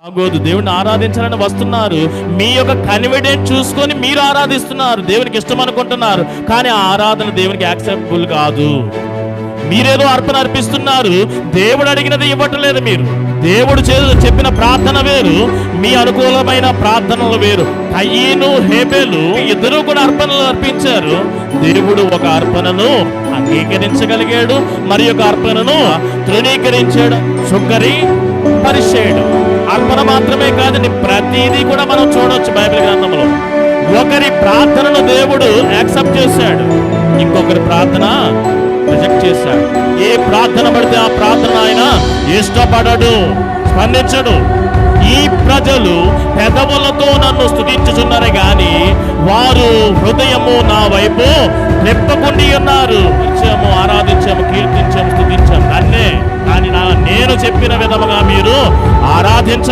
ఆగోదు. దేవుని ఆరాధించాలని వస్తున్నారు, మీ యొక్క కన్విడెంట్ చూసుకొని మీరు ఆరాధిస్తున్నారు, దేవునికి ఇష్టం అనుకుంటున్నారు, కానీ ఆ ఆరాధన దేవునికి యాక్సెప్టబుల్ కాదు. మీరేదో అర్పణ అర్పిస్తున్నారు, దేవుడు అడిగినది ఇవ్వట్లేదు. మీరు దేవుడు చెప్పిన ప్రార్థన వేరు, మీ అనుకూలమైన ప్రార్థనలు వేరు. కయీను హేబెలు ఇద్దరు కూడా అర్పణలు అర్పించారు. దేవుడు ఒక అర్పణను అంగీకరించగలిగాడు, మరి ఒక అర్పణను తృణీకరించాడు, సుగ్గరి పరిచేయడు. అర్పణ మాత్రమే కాదండి, ప్రతిదీ కూడా మనం చూడవచ్చు బైబిల్ గ్రంథంలో. ఒకరి ప్రార్థనను దేవుడు యాక్సెప్ట్ చేశాడు, ఇంకొకరి ప్రార్థన రిజెక్ట్ చేశాడు. ఏ ప్రార్థన పడితే ఆ ప్రార్థన ఆయన ఇష్టపడడు, స్పందించడు. ఈ ప్రజలు పెదవులతో నన్ను స్తుతించుచున్నారే గాని వారు హృదయము నా వైపు తిప్పకుండా ఉన్నారు. ఆరాధించాము, కీర్తించాము, స్తుతించాము నన్నే, కానీ నేను చెప్పిన విధముగా మీరు ఆరాధించ